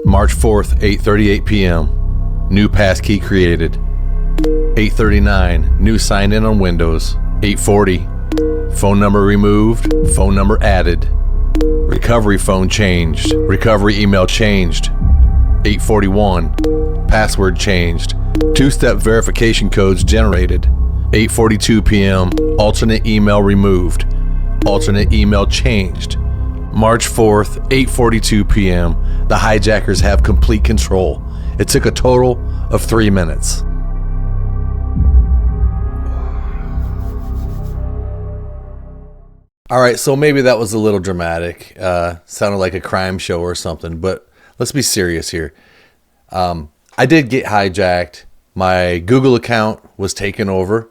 March 4th, 8:38 p.m. New passkey created. 8:39. New sign in on Windows. 8:40. Phone number removed. Phone number added. Recovery phone changed. Recovery email changed. 8:41. Password changed. Two-step verification codes generated. 8:42 p.m. Alternate email removed. Alternate email changed. March 4th, 8:42 p.m. The hijackers have complete control. It took a total of 3 minutes. All right, so maybe that was a little dramatic. Sounded like a crime show or something, but let's be serious here. I did get hijacked. My Google account was taken over.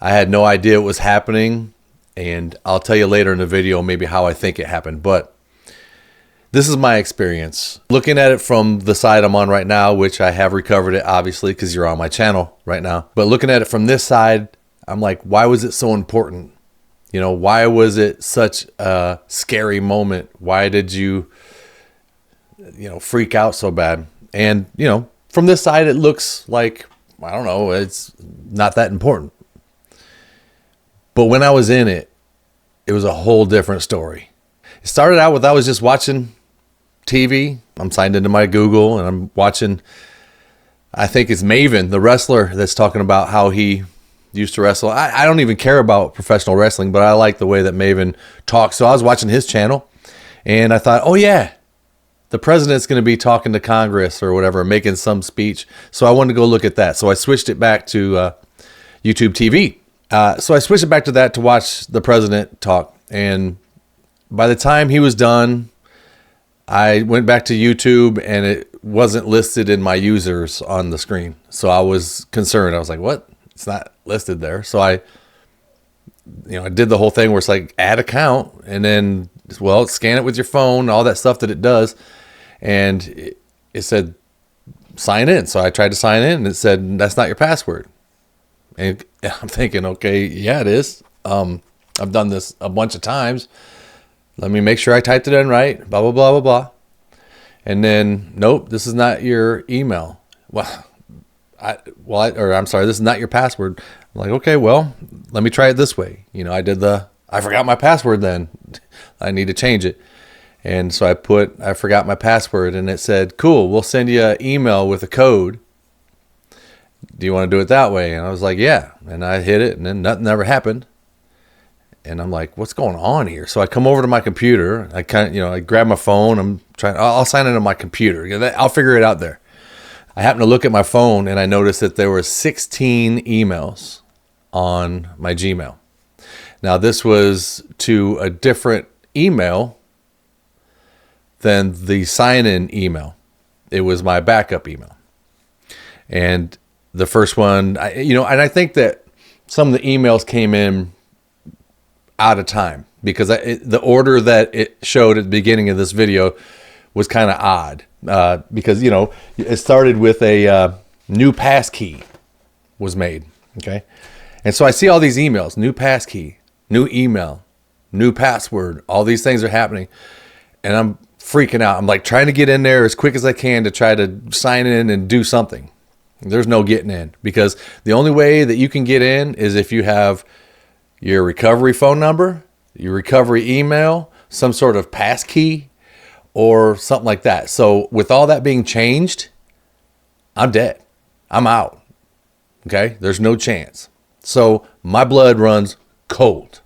I had no idea it was happening, and I'll tell you later in the video maybe how I think it happened, but this is my experience. Looking at it from the side I'm on right now, which I have recovered it, obviously, because you're on my channel right now. But looking at it from this side, I'm like, why was it so important? You know, why was it such a scary moment? Why did you freak out so bad? And, from this side, it looks like, I don't know, it's not that important. But when I was in it, it was a whole different story. It started out with I was just watching TV. I'm signed into my Google and I'm watching, I think it's Maven, the wrestler, that's talking about how he used to wrestle. I don't even care about professional wrestling, but I like the way that Maven talks. So I was watching his channel and I thought, oh yeah, the president's going to be talking to Congress or whatever, making some speech. So I wanted to go look at that. So I switched it back to YouTube TV. So I switched it back to that to watch the president talk. And by the time he was done, I went back to YouTube and it wasn't listed in my users on the screen. So I was concerned. I was like, what? It's not listed there. So I did the whole thing where it's like add account and then, scan it with your phone, all that stuff that it does. And it said sign in. So I tried to sign in and it said, that's not your password. And I'm thinking, okay, yeah, it is. I've done this a bunch of times. Let me make sure I typed it in right, blah, blah, blah, blah, blah. And then, nope, this is not your email. I'm sorry, this is not your password. I'm like, okay, well, let me try it this way. I forgot my password then. I need to change it. And so I forgot my password and it said, cool, we'll send you an email with a code. Do you want to do it that way? And I was like, yeah. And I hit it and then nothing ever happened. And I'm like, what's going on here? So I come over to my computer. I I grab my phone. I'll sign into my computer. I'll figure it out there. I happen to look at my phone and I noticed that there were 16 emails on my Gmail. Now this was to a different email than the sign-in email. It was my backup email. And the first one, and I think that some of the emails came in out of time because the order that it showed at the beginning of this video was kind of odd because, it started with a new passkey was made. Okay. And so I see all these emails, new passkey, new email, new password, all these things are happening. And I'm freaking out. I'm like trying to get in there as quick as I can to try to sign in and do something. There's no getting in because the only way that you can get in is if you have your recovery phone number, your recovery email, some sort of passkey or something like that. So with all that being changed, I'm dead. I'm out. Okay. There's no chance. So my blood runs cold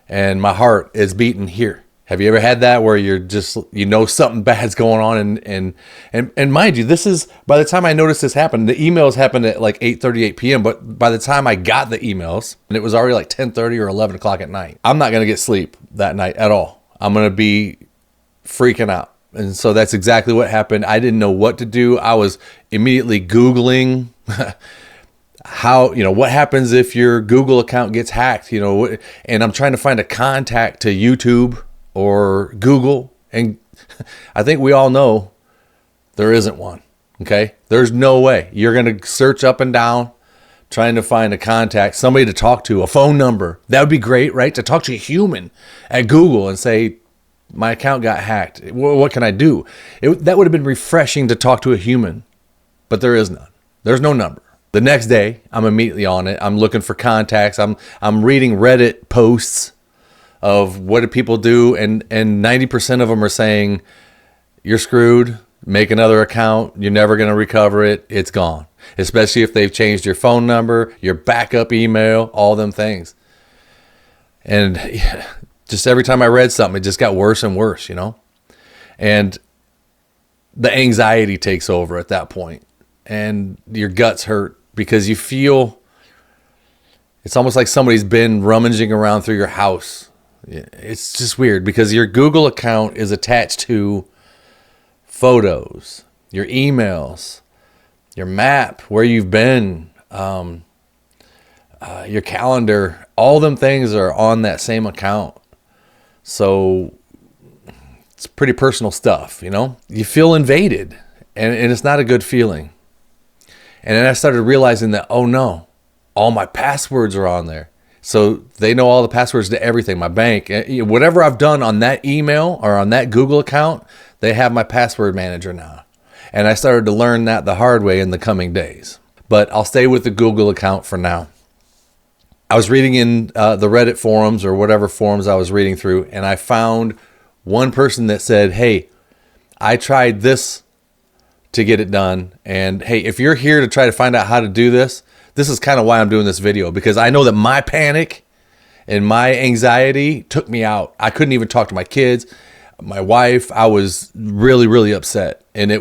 and my heart is beating here. Have you ever had that where you're just, something bad's going on and mind you, this is, by the time I noticed this happen, the emails happened at like 8:38 p.m. But by the time I got the emails and it was already like 10:30 or 11 o'clock at night, I'm not going to get sleep that night at all. I'm going to be freaking out. And so that's exactly what happened. I didn't know what to do. I was immediately Googling how, what happens if your Google account gets hacked, and I'm trying to find a contact to YouTube or Google. And I think we all know there isn't one. Okay. There's no way you're going to search up and down trying to find a contact, somebody to talk to, a phone number. That would be great, right? To talk to a human at Google and say, my account got hacked. What can I do? That would have been refreshing to talk to a human, but there is none. There's no number. The next day, I'm immediately on it. I'm looking for contacts. I'm reading Reddit posts of what do people do, and 90% of them are saying, you're screwed. Make another account. You're never going to recover it. It's gone. Especially if they've changed your phone number, your backup email, all them things. And just every time I read something, it just got worse and worse, you know? And the anxiety takes over at that point. And your guts hurt because you feel it's almost like somebody's been rummaging around through your house. It's just weird because your Google account is attached to photos, your emails, your map, where you've been, your calendar, all them things are on that same account. So it's pretty personal stuff, you know? You feel invaded, and it's not a good feeling. And then I started realizing that, oh no, all my passwords are on there. So they know all the passwords to everything, my bank, whatever I've done on that email or on that Google account, they have my password manager now. And I started to learn that the hard way in the coming days. But I'll stay with the Google account for now. I was reading in the Reddit forums or whatever forums I was reading through, and I found one person that said, hey, I tried this to get it done. And hey, if you're here to try to find out how to do this, this is kind of why I'm doing this video, because I know that my panic and my anxiety took me out. I couldn't even talk to my kids, my wife. I was really, really upset, and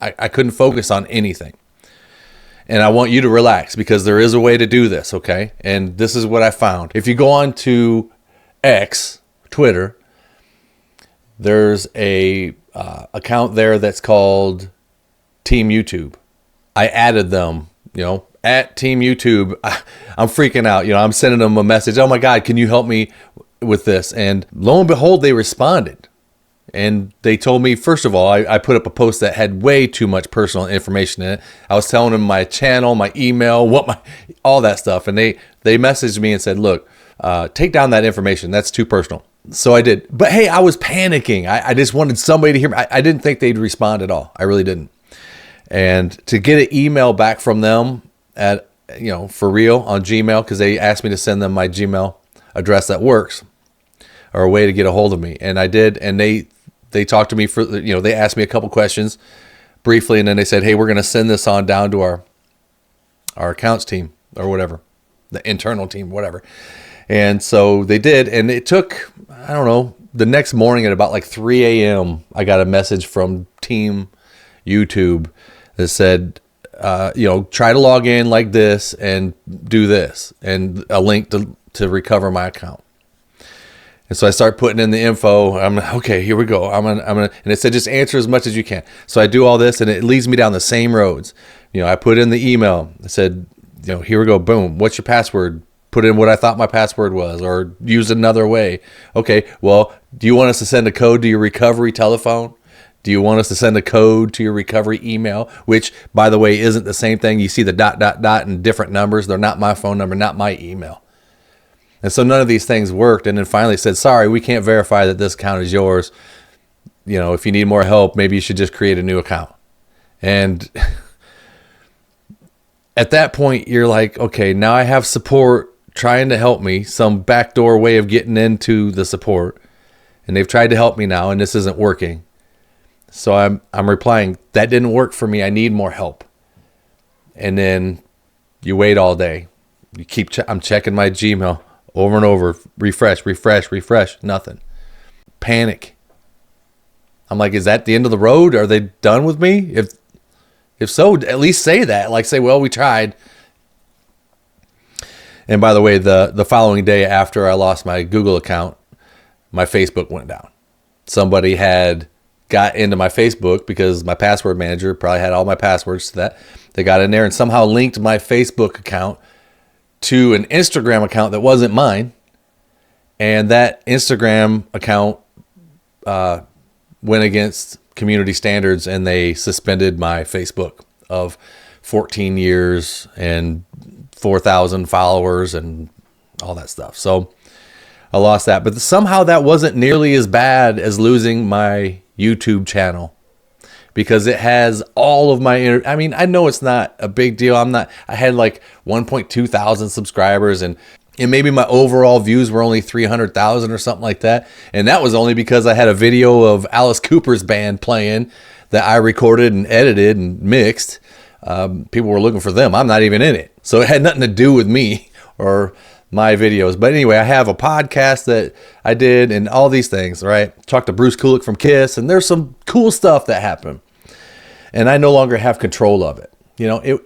I couldn't focus on anything. And I want you to relax because there is a way to do this, okay? And this is what I found. If you go on to X, Twitter, there's a account there that's called Team YouTube. I added them, at Team YouTube. I'm freaking out. I'm sending them a message. Oh my God, can you help me with this? And lo and behold, they responded. And they told me, first of all, I put up a post that had way too much personal information in it. I was telling them my channel, my email, all that stuff. And they messaged me and said, look, take down that information. That's too personal. So I did. But hey, I was panicking. I just wanted somebody to hear me. I didn't think they'd respond at all. I really didn't. And to get an email back from them at, for real on Gmail, because they asked me to send them my Gmail address that works, or a way to get a hold of me. And I did. And they talked to me for, they asked me a couple questions briefly. And then they said, hey, we're going to send this on down to our accounts team or whatever, the internal team, whatever. And so they did. And it took, I don't know, the next morning at about like 3 a.m., I got a message from Team YouTube that said, try to log in like this and do this, and a link to recover my account. And so I start putting in the info. I'm like, okay, here we go. I'm gonna, and it said, just answer as much as you can. So I do all this, and it leads me down the same roads. I put in the email. I said, here we go. Boom. What's your password? Put in what I thought my password was, or use another way. Okay. Well, do you want us to send a code to your recovery telephone? Do you want us to send a code to your recovery email? Which, by the way, isn't the same thing. You see the ... and different numbers. They're not my phone number, not my email. And so none of these things worked. And then finally said, sorry, we can't verify that this account is yours. If you need more help, maybe you should just create a new account. And at that point, you're like, okay, now I have support trying to help me, some backdoor way of getting into the support. And they've tried to help me now, and this isn't working. So I'm replying, that didn't work for me. I need more help. And then you wait all day. I'm checking my Gmail over and over, refresh, nothing. Panic. I'm like, is that the end of the road? Are they done with me? If so, at least say that. Like, say, well, we tried. And by the way, the following day after I lost my Google account, my Facebook went down. Somebody had got into my Facebook because my password manager probably had all my passwords to that. They got in there and somehow linked my Facebook account to an Instagram account that wasn't mine. And that Instagram account went against community standards, and they suspended my Facebook of 14 years and 4,000 followers and all that stuff. So I lost that. But somehow that wasn't nearly as bad as losing my YouTube channel, because it has all of my, I mean, I know it's not a big deal. I had like 1.2 thousand subscribers, and maybe my overall views were only 300,000 or something like that. And that was only because I had a video of Alice Cooper's band playing that I recorded and edited and mixed. People were looking for them. I'm not even in it. So it had nothing to do with me or my videos. But anyway, I have a podcast that I did and all these things, right? Talked to Bruce Kulick from Kiss, and there's some cool stuff that happened. And I no longer have control of it. You know,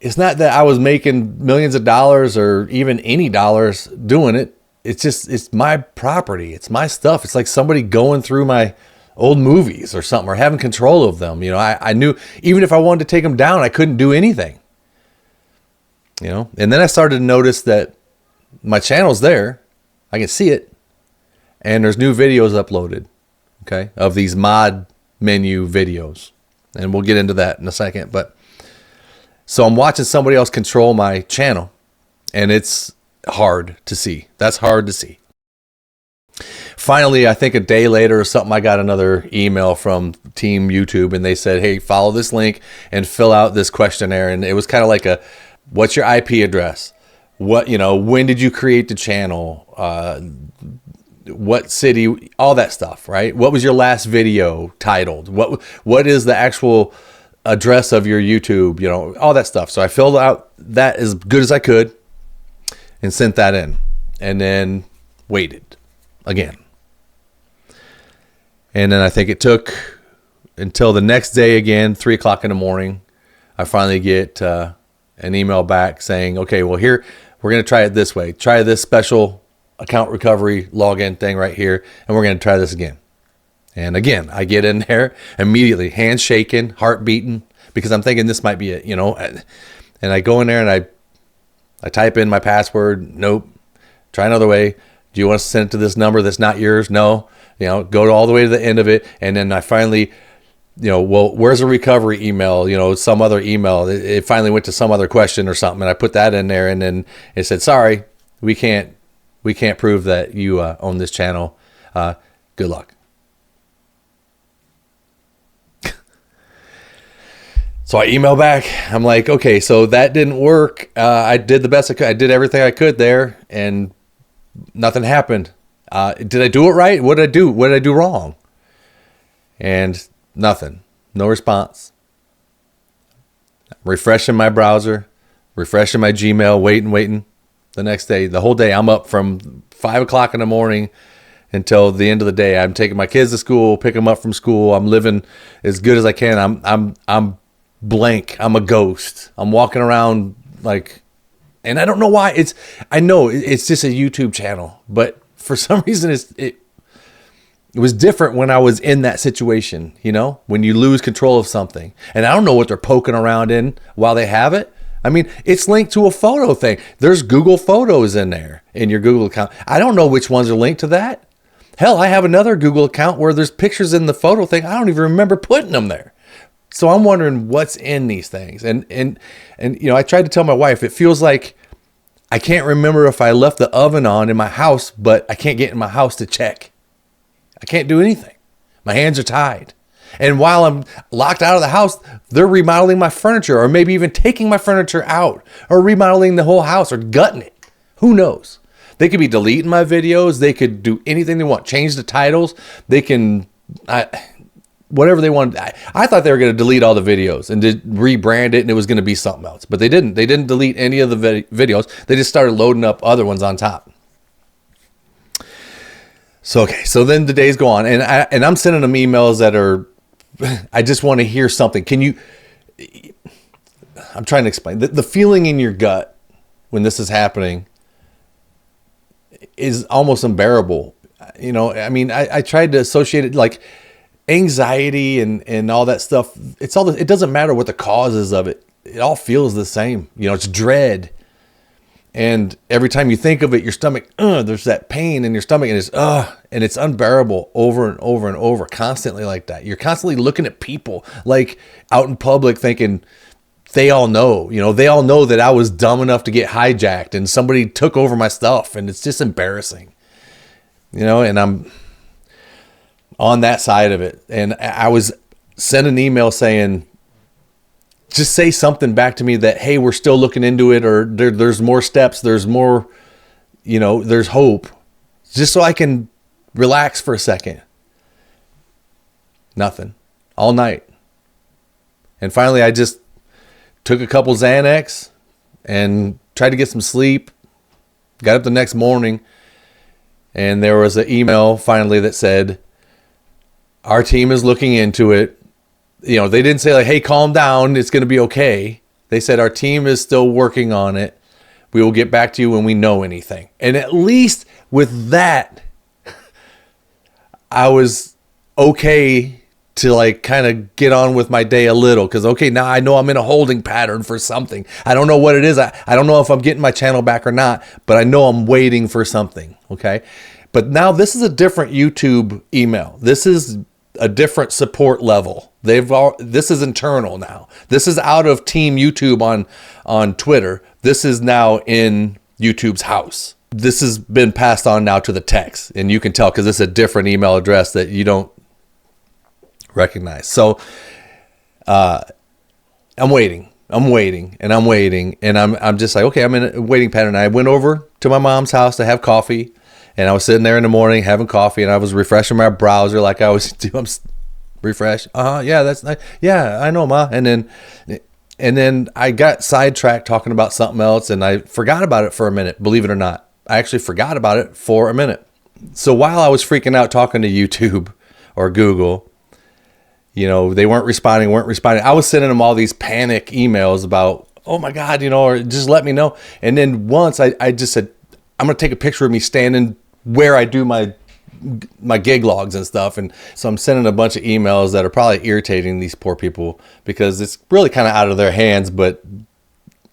it's not that I was making millions of dollars or even any dollars doing it. It's my property. It's my stuff. It's like somebody going through my old movies or something, or having control of them. You know, I knew even if I wanted to take them down, I couldn't do anything. You know, and then I started to notice that my channel's there. I can see it. And there's new videos uploaded, okay, of these mod menu videos. And we'll get into that in a second. But so I'm watching somebody else control my channel, and it's hard to see. That's hard to see. Finally, I think a day later or something, I got another email from Team YouTube, and they said, hey, follow this link and fill out this questionnaire. And it was kind of like what's your IP address? When did you create the channel? What city, all that stuff, right? What was your last video titled? What is the actual address of your YouTube? All that stuff. So I filled out that as good as I could and sent that in, and then waited again. And then I think it took until the next day again, 3:00 in the morning, I finally get an email back saying, okay, well, here, we're going to try it this way. Try this special account recovery login thing right here, and we're going to try this again. And again, I get in there immediately, hands shaking, heart beating, because I'm thinking this might be it, and I go in there and I type in my password. Nope. Try another way. Do you want to send it to this number that's not yours? No. Go all the way to the end of it. And then I finally, well, where's a recovery email? Some other email. It finally went to some other question or something, and I put that in there, and then it said, sorry, we can't prove that you own this channel. Good luck. So I email back. I'm like, okay, so that didn't work. I did the best I could. I did everything I could there, and nothing happened. Did I do it right? What did I do? What did I do wrong? And nothing. No response. Refreshing my browser, refreshing my Gmail, waiting. The next day, the whole day, I'm up from 5:00 in the morning until the end of the day. I'm taking my kids to school, pick them up from school. I'm living as good as I can. I'm blank. I'm a ghost. I'm walking around and I don't know why. I know it's just a YouTube channel, but for some reason it was different when I was in that situation. When you lose control of something, and I don't know what they're poking around in while they have it. I mean, it's linked to a photo thing. There's Google Photos in there in your Google account. I don't know which ones are linked to that. Hell, I have another Google account where there's pictures in the photo thing. I don't even remember putting them there. So I'm wondering what's in these things. And I tried to tell my wife, it feels like I can't remember if I left the oven on in my house, but I can't get in my house to check. I can't do anything. My hands are tied. And while I'm locked out of the house, they're remodeling my furniture, or maybe even taking my furniture out, or remodeling the whole house, or gutting it. Who knows? They could be deleting my videos. They could do anything they want. Change the titles. They can, whatever they want. I thought they were going to delete all the videos and rebrand it, and it was going to be something else. But they didn't. They didn't delete any of the videos. They just started loading up other ones on top. So, okay. So then the days go on, and I'm sending them emails that are, I just want to hear something. I'm trying to explain. The feeling in your gut when this is happening is almost unbearable. I tried to associate it like anxiety and all that stuff. It doesn't matter what the cause is of it. It all feels the same. It's dread. And every time you think of it, your stomach, there's that pain in your stomach, and it's unbearable over and over and over, constantly like that. You're constantly looking at people like out in public thinking they all know, they all know that I was dumb enough to get hijacked and somebody took over my stuff, and it's just embarrassing. and I'm on that side of it. And I was sent an email saying, just say something back to me that, hey, we're still looking into it, or there's more steps, there's more, there's hope, just so I can relax for a second. Nothing. All night. And finally, I just took a couple Xanax and tried to get some sleep. Got up the next morning, and there was an email finally that said, our team is looking into it. They didn't say like, hey, calm down, it's going to be okay. They said, our team is still working on it. We will get back to you when we know anything. And at least with that, I was okay to like kind of get on with my day a little. Because, okay, now I know I'm in a holding pattern for something. I don't know what it is. I don't know if I'm getting my channel back or not, but I know I'm waiting for something. Okay. But now this is a different YouTube email. This is a different support level. This is internal now. This is out of Team YouTube on Twitter. This is now in YouTube's house. This has been passed on now to the techs, and you can tell because it's a different email address that you don't recognize. So I'm waiting, and I'm just like, okay, I'm in a waiting pattern. I went over to my mom's house to have coffee. And I was sitting there in the morning having coffee, and I was refreshing my browser like I always do. I'm refresh. Yeah, that's nice. Yeah, I know, Ma. And then I got sidetracked talking about something else, and I forgot about it for a minute. Believe it or not, I actually forgot about it for a minute. So while I was freaking out talking to YouTube or Google, they weren't responding. I was sending them all these panic emails about, oh my God, or just let me know. And then once I just said, I'm going to take a picture of me standing where I do my gig logs and stuff. And so I'm sending a bunch of emails that are probably irritating these poor people because it's really kind of out of their hands, but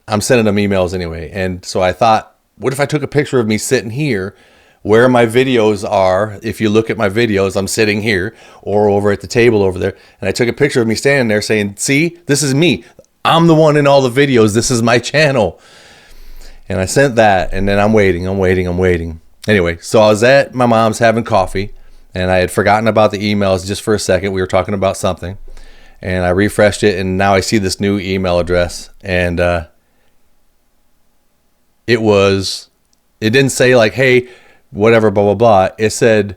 I'm sending them emails anyway. And so I thought, what if I took a picture of me sitting here where my videos are? If you look at my videos, I'm sitting here or over at the table over there. And I took a picture of me standing there saying, see, this is me. I'm the one in all the videos. This is my channel. And I sent that, and then I'm waiting. Anyway, so I was at my mom's having coffee, and I had forgotten about the emails just for a second. We were talking about something, and I refreshed it, and now I see this new email address. And it didn't say like, hey, whatever, blah, blah, blah. It said,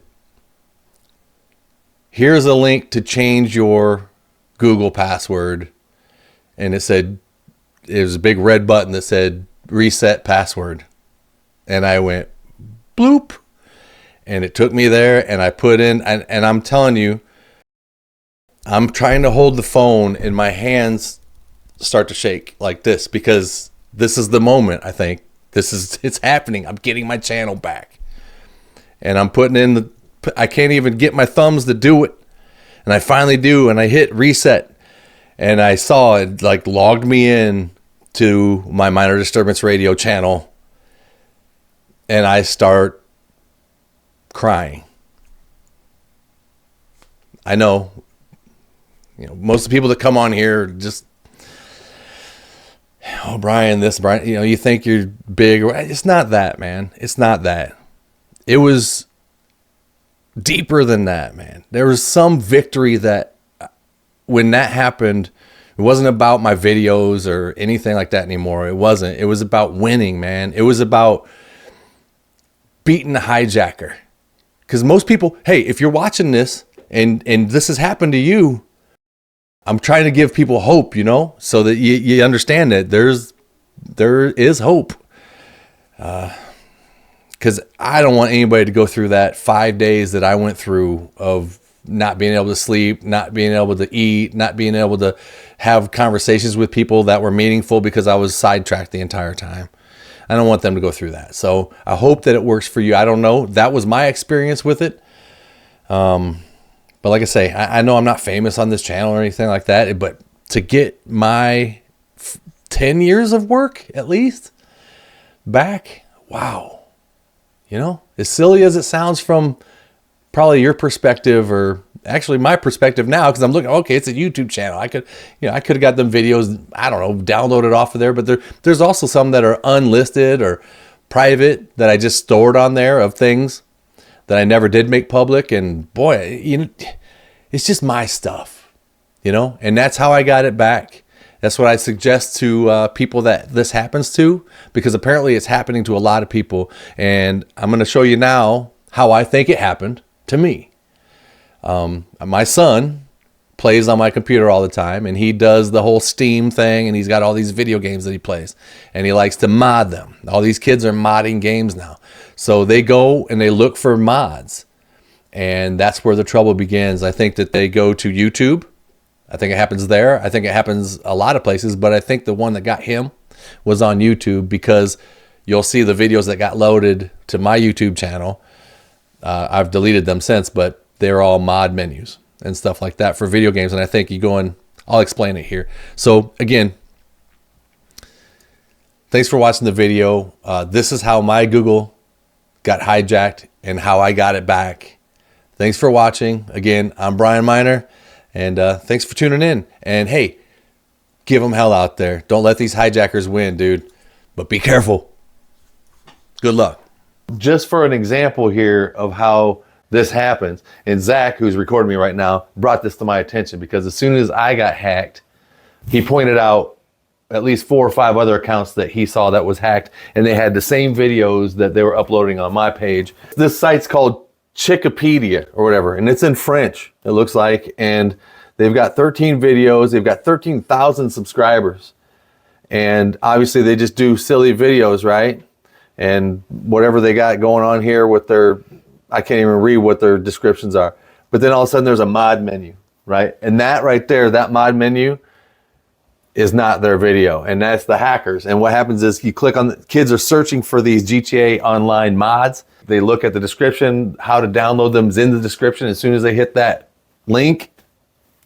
here's a link to change your Google password. And it was a big red button that said, reset password. And I went bloop, and it took me there, and I put in, and I'm telling you, I'm trying to hold the phone and my hands start to shake like this because this is the moment. I think it's happening. I'm getting my channel back, and I'm putting in I can't even get my thumbs to do it, and I finally do, and I hit reset, and I saw it like logged me in to my Minor Disturbance Radio channel, and I start crying. I know, most of the people that come on here just, oh, Brian, you think you're big. It's not that, man. It's not that. It was deeper than that, man. There was some victory that when that happened, it wasn't about my videos or anything like that anymore. It wasn't. It was about winning, man. It was about beating the hijacker. Because most people, hey, if you're watching this and this has happened to you, I'm trying to give people hope, so that you understand that there is hope. Because I don't want anybody to go through that 5 days that I went through of not being able to sleep, not being able to eat, not being able to have conversations with people that were meaningful because I was sidetracked the entire time. I don't want them to go through that. So I hope that it works for you. I don't know. That was my experience with it. But like I say, I know I'm not famous on this channel or anything like that, but to get my 10 years of work at least back, wow. As silly as it sounds from probably your perspective, or actually my perspective now, because I'm looking, okay, it's a YouTube channel. I could have got them videos, I don't know, downloaded off of there, but there's also some that are unlisted or private that I just stored on there of things that I never did make public. And boy, it's just my stuff, and that's how I got it back. That's what I suggest to people that this happens to, because apparently it's happening to a lot of people. And I'm going to show you now how I think it happened to me. My son plays on my computer all the time, and he does the whole Steam thing, and he's got all these video games that he plays, and he likes to mod them. All these kids are modding games now. So they go and they look for mods, and that's where the trouble begins. I think that they go to YouTube. I think it happens there. I think it happens a lot of places, but I think the one that got him was on YouTube, because you'll see the videos that got loaded to my YouTube channel. I've deleted them since, but they're all mod menus and stuff like that for video games. And I think you go in, I'll explain it here. So again, thanks for watching the video. This is how my Google got hijacked and how I got it back. Thanks for watching. Again, I'm Brian Miner. And thanks for tuning in. And hey, give them hell out there. Don't let these hijackers win, dude. But be careful. Good luck. Just for an example here of how this happens, and Zach, who's recording me right now, brought this to my attention, because as soon as I got hacked, he pointed out at least 4 or 5 other accounts that he saw that was hacked, and they had the same videos that they were uploading on my page. This site's called Chikipedia or whatever, and it's in French, it looks like, and they've got 13 videos. They've got 13,000 subscribers, and obviously they just do silly videos, right? And whatever they got going on here with their, I can't even read what their descriptions are, but then all of a sudden there's a mod menu, right? And that right there, that mod menu is not their video, and that's the hackers. And what happens is you click on the kids are searching for these GTA Online mods. They look at the description, how to download them is in the description. As soon as they hit that link,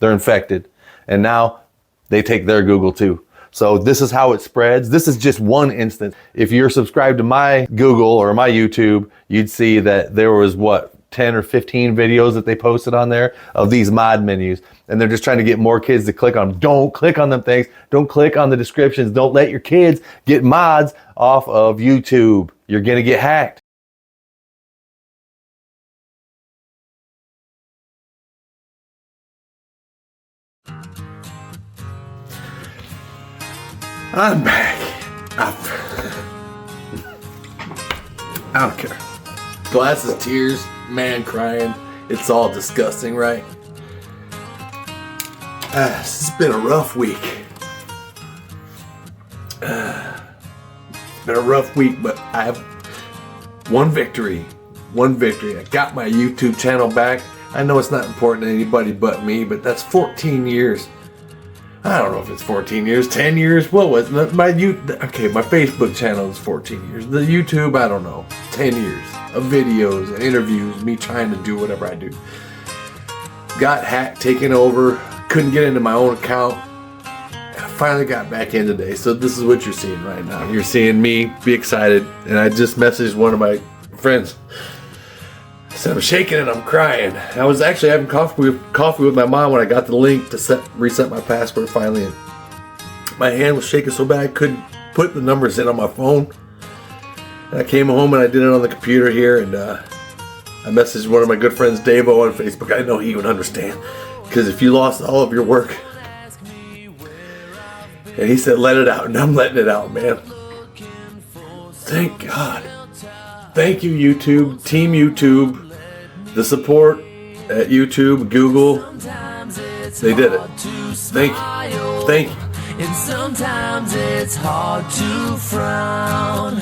they're infected. And now they take their Google too. So this is how it spreads. This is just one instance. If you're subscribed to my Google or my YouTube, you'd see that there was 10 or 15 videos that they posted on there of these mod menus. And they're just trying to get more kids to click on them. Don't click on them things. Don't click on the descriptions. Don't let your kids get mods off of YouTube. You're gonna get hacked. I'm back. I don't care. Glasses, tears, man crying. It's all disgusting, right? This has been a rough week. It's been a rough week, but I have one victory. One victory. I got my YouTube channel back. I know it's not important to anybody but me, but that's 14 years. I don't know if it's 14 years, 10 years. What was it? My Facebook channel is 14 years. The YouTube, I don't know, 10 years of videos and interviews, me trying to do whatever I do. Got hacked, taken over, couldn't get into my own account. I finally got back in today. So this is what you're seeing right now. You're seeing me be excited, and I just messaged one of my friends. I said, I'm shaking and I'm crying. I was actually having coffee with my mom when I got the link to reset my password finally. And my hand was shaking so bad I couldn't put the numbers in on my phone. And I came home and I did it on the computer here, and I messaged one of my good friends, Davo, on Facebook. I know he would understand, because if you lost all of your work, and he said, let it out, and I'm letting it out, man. Thank God. Thank you, YouTube, Team YouTube, the support at YouTube, Google. They did it. Thank you. Thank you. And sometimes it's hard to frown.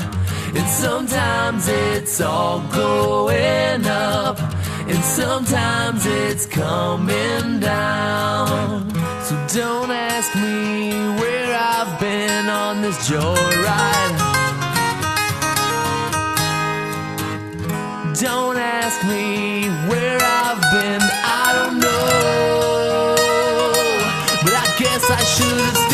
And sometimes it's all going up. And sometimes it's coming down. So don't ask me where I've been on this joyride. Don't ask me where I've been, I don't know. But I guess I should have